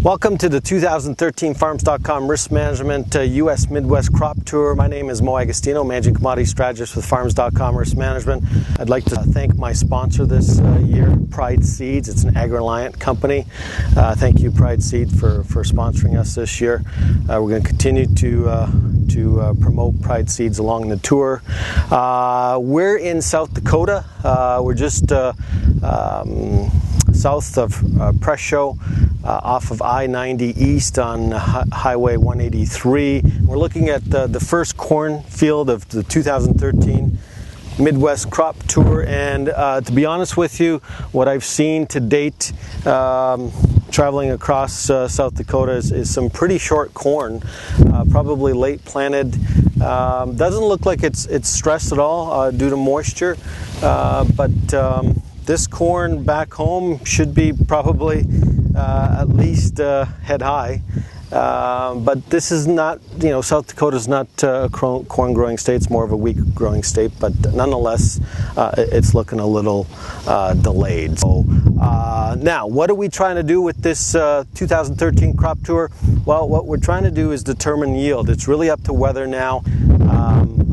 Welcome to the 2013 Farms.com Risk Management U.S. Midwest Crop Tour. My name is Mo Agostino, Managing Commodity Strategist with Farms.com Risk Management. I'd like to thank my sponsor this year, Pride Seeds. It's an Agri-Reliant company. Thank you, Pride Seed, for sponsoring us this year. We're going to continue to promote Pride Seeds along the tour. We're in South Dakota. We're just south of Presho, off of I-90 east on Highway 183. We're looking at the first cornfield of the 2013 Midwest Crop Tour, and to be honest with you, what I've seen to date traveling across South Dakota is some pretty short corn, probably late planted. Doesn't look like it's stressed at all due to moisture, but this corn back home should be probably at least head high. But this is not, South Dakota is not a corn growing state, it's more of a wheat growing state, but nonetheless, it's looking a little delayed. So, now, what are we trying to do with this 2013 crop tour? Well, what we're trying to do is determine yield. It's really up to weather now.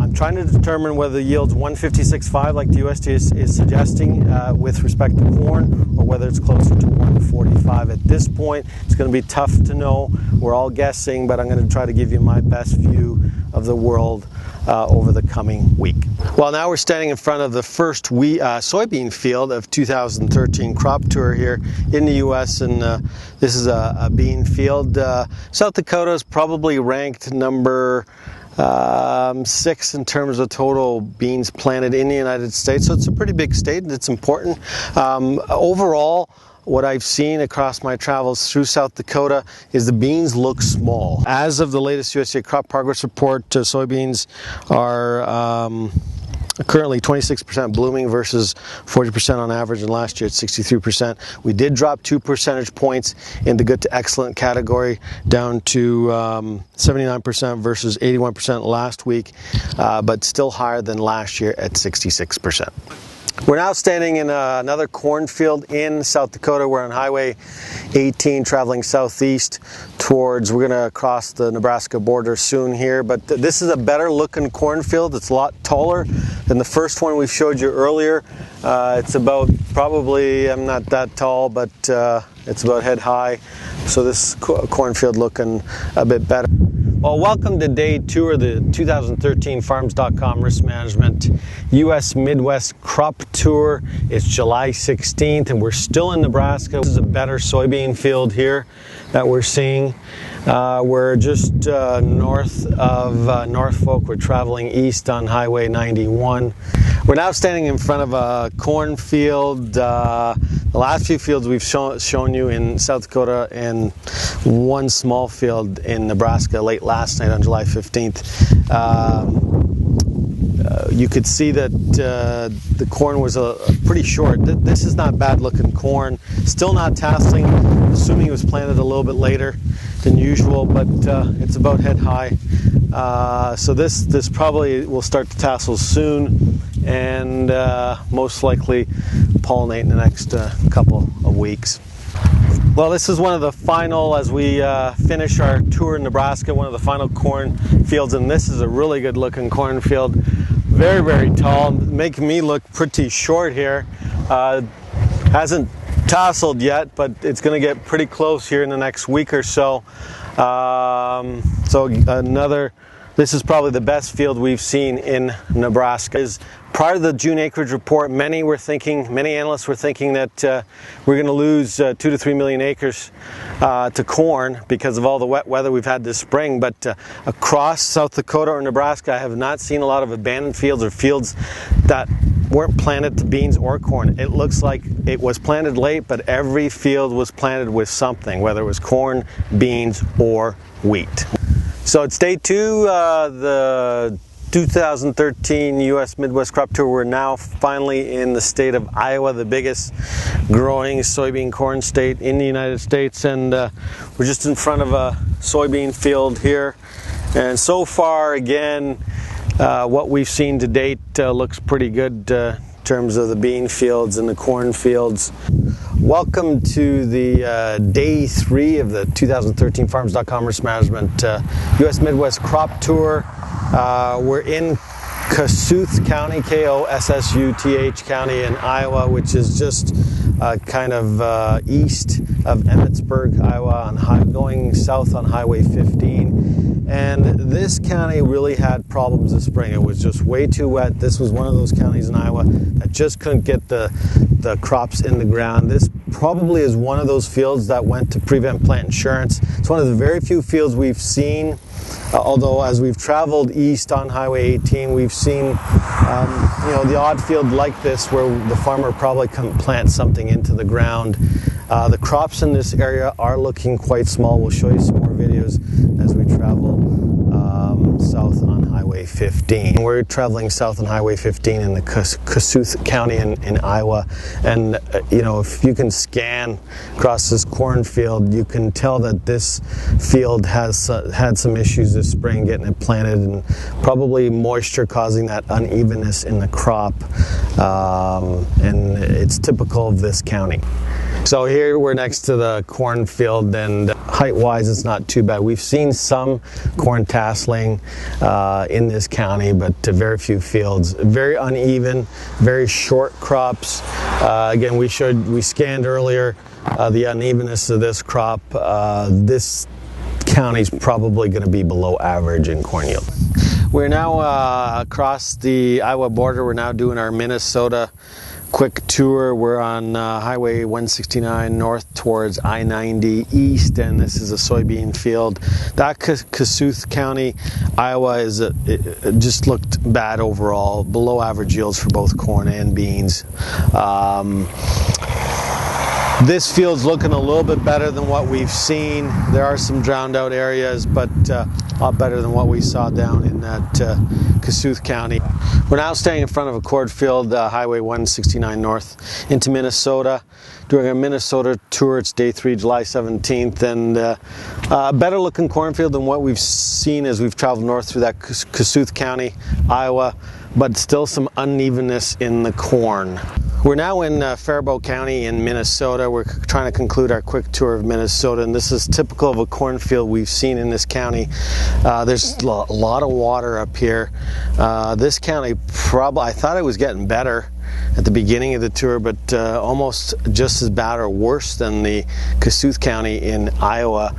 I'm trying to determine whether the yield's 156.5 like the USDA is suggesting with respect to corn, or whether it's closer to 145. At this point, it's going to be tough to know. We're all guessing, but I'm going to try to give you my best view of the world over the coming week. Well, now we're standing in front of the first soybean field of 2013 crop tour here in the U.S., and this is a bean field. South Dakota is probably ranked number 6 in terms of total beans planted in the United States, so it's a pretty big state and it's important. Overall, what I've seen across my travels through South Dakota is the beans look small. As of the latest USDA crop progress report, soybeans are currently 26% blooming versus 40% on average, and last year at 63%. We did drop 2 percentage points in the good to excellent category, down to 79% versus 81% last week, but still higher than last year at 66%. We're now standing in another cornfield in South Dakota. We're on Highway 18 traveling southeast towards, we're going to cross the Nebraska border soon here, but this is a better looking cornfield. It's a lot taller than the first one we showed you earlier. It's about, probably, I'm not that tall, but it's about head high. So this cornfield looking a bit better. Well, welcome to day 2 of the 2013 Farms.com Risk Management U.S. Midwest Crop Tour. It's July 16th and we're still in Nebraska. This is a better soybean field here that we're seeing. We're just north of Norfolk. We're traveling east on Highway 91. We're now standing in front of a cornfield. The last few fields we've shown you in South Dakota, and one small field in Nebraska late last night on July 15th. You could see that the corn was pretty short. This is not bad looking corn. Still not tasseling, assuming it was planted a little bit later than usual, but it's about head high. So this probably will start to tassel soon, and most likely pollinate in the next couple of weeks. Well, this is one of the final, as we finish our tour in Nebraska, one of the final corn fields, and this is a really good looking cornfield. Very, very tall, making me look pretty short here. Hasn't tasseled yet, but it's going to get pretty close here in the next week or so. This is probably the best field we've seen in Nebraska. Prior to the June acreage report, many analysts were thinking that we're going to lose 2 to 3 million acres to corn because of all the wet weather we've had this spring. But across South Dakota or Nebraska, I have not seen a lot of abandoned fields or fields that weren't planted to beans or corn. It looks like it was planted late, but every field was planted with something, whether it was corn, beans, or wheat. So it's day 2, the 2013 U.S. Midwest Crop Tour. We're now finally in the state of Iowa, the biggest growing soybean corn state in the United States, and we're just in front of a soybean field here. And so far, again, what we've seen to date looks pretty good in terms of the bean fields and the corn fields. Welcome to the day 3 of the 2013 Farms.com Risk Management U.S. Midwest Crop Tour. We're in Kossuth County, K-O-S-S-U-T-H County in Iowa, which is just kind of east of Emmitsburg, Iowa, going south on Highway 15. And this county really had problems this spring. It was just way too wet. This was one of those counties in Iowa that just couldn't get the crops in the ground. This probably is one of those fields that went to prevent plant insurance. It's one of the very few fields we've seen, although as we've traveled east on Highway 18, we've seen the odd field like this where the farmer probably couldn't plant something into the ground. The crops in this area are looking quite small. We'll show you some more videos as we travel south on Highway 15. We're traveling south on Highway 15 in the Kossuth County in Iowa, and if you can scan across this cornfield, you can tell that this field has had some issues this spring getting it planted, and probably moisture causing that unevenness in the crop, and it's typical of this county. So here we're next to the cornfield, and height-wise it's not too bad. We've seen some corn tasseling in this county, but very few fields. Very uneven, very short crops. Again, we scanned earlier the unevenness of this crop. This county's probably going to be below average in corn yield. We're now across the Iowa border. We're now doing our Minnesota quick tour. We're on Highway 169 north towards I-90 east, and this is a soybean field. That Kossuth County, Iowa, it just looked bad overall. Below average yields for both corn and beans. This field's looking a little bit better than what we've seen. There are some drowned out areas, but a lot better than what we saw down in that Kossuth County. We're now staying in front of a cornfield, Highway 169 north into Minnesota. Doing a Minnesota tour. It's day 3, July 17th, and a better looking cornfield than what we've seen as we've traveled north through that Kossuth County, Iowa, but still some unevenness in the corn. We're now in Faribault County in Minnesota. We're trying to conclude our quick tour of Minnesota, and this is typical of a cornfield we've seen in this county. There's a lot of water up here. This county, I thought it was getting better at the beginning of the tour, but almost just as bad or worse than the Kossuth County in Iowa.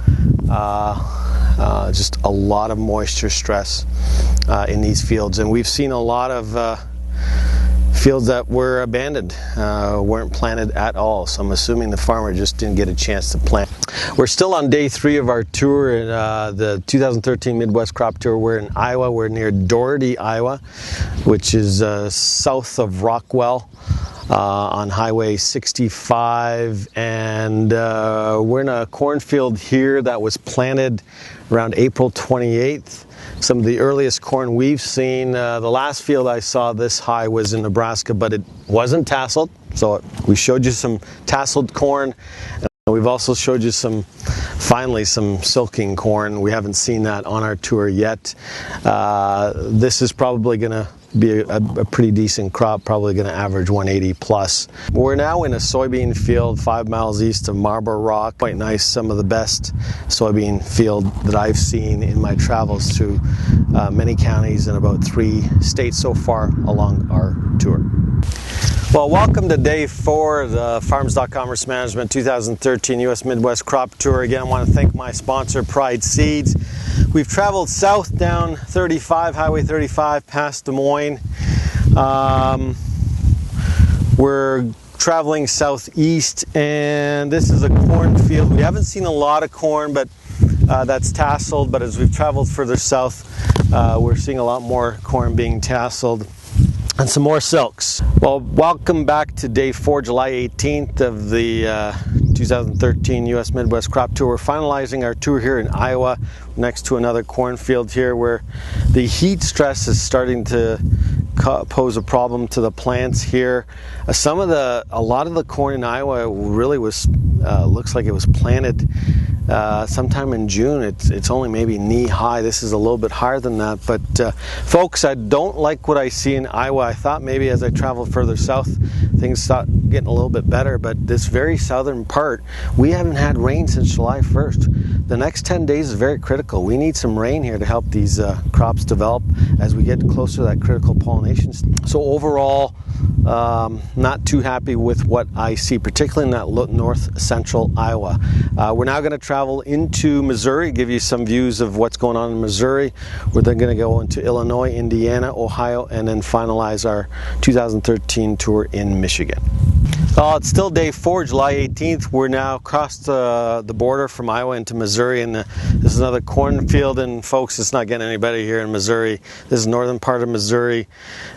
Just a lot of moisture stress in these fields, and we've seen a lot of fields that were abandoned, weren't planted at all. So I'm assuming the farmer just didn't get a chance to plant. We're still on day 3 of our tour, the 2013 Midwest Crop Tour. We're in Iowa. We're near Doherty, Iowa, which is south of Rockwell on Highway 65. And we're in a cornfield here that was planted around April 28th. Some of the earliest corn we've seen. The last field I saw this high was in Nebraska, but it wasn't tasseled. So we showed you some tasseled corn. We've also showed you finally some silking corn. We haven't seen that on our tour yet. This is probably going to be a pretty decent crop, probably going to average 180 plus. We're now in a soybean field 5 miles east of Marble Rock. Quite nice, some of the best soybean field that I've seen in my travels through many counties in about 3 states so far along our tour. Well, welcome to day 4 of the Farms.com Risk Management 2013 U.S. Midwest Crop Tour. Again, I want to thank my sponsor, Pride Seeds. We've traveled south down Highway 35, past Des Moines. We're traveling southeast, and this is a cornfield. We haven't seen a lot of corn, but that's tasseled. But as we've traveled further south, we're seeing a lot more corn being tasseled. And some more silks. Well, welcome back to day 4, July 18th of the 2013 U.S. Midwest Crop Tour. We're finalizing our tour here in Iowa, next to another cornfield here where the heat stress is starting to pose a problem to the plants here. A lot of the corn in Iowa really was looks like it was planted sometime in June. It's only maybe knee high. This is a little bit higher than that, but folks, I don't like what I see in Iowa. I thought maybe as I travel further south things start getting a little bit better, but this very southern part, we haven't had rain since July 1st. The next 10 days is very critical. We need some rain here to help these crops develop as we get closer to that critical pollination. So overall, not too happy with what I see, particularly in that north central Iowa. We're now going to travel into Missouri, give you some views of what's going on in Missouri. We're then going to go into Illinois, Indiana, Ohio, and then finalize our 2013 tour in Michigan. It's still day 4, July 18th. We're now across the border from Iowa into Missouri, and this is another cornfield. And folks, it's not getting any better here in Missouri. This is northern part of Missouri,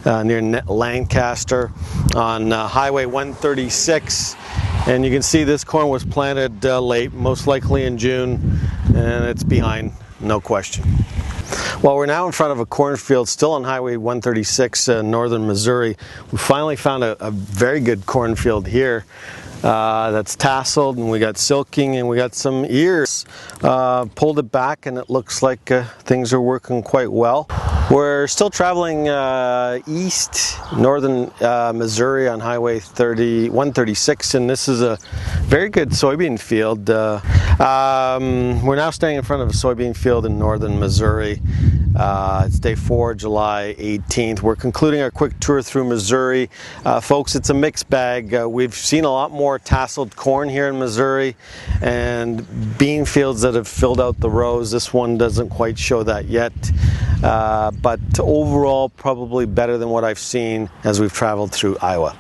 near Lancaster, on Highway 136. And you can see this corn was planted late, most likely in June, and it's behind, no question. Well, we're now in front of a cornfield, still on Highway 136 in northern Missouri. We finally found a very good cornfield here that's tasseled, and we got silking, and we got some ears. Pulled it back, and it looks like things are working quite well. We're still traveling east, northern Missouri on Highway 136, and this is a very good soybean field. We're now standing in front of a soybean field in northern Missouri. It's day 4, July 18th. We're concluding our quick tour through Missouri. Folks, it's a mixed bag. We've seen a lot more tasseled corn here in Missouri and bean fields that have filled out the rows. This one doesn't quite show that yet. But overall, probably better than what I've seen as we've traveled through Iowa.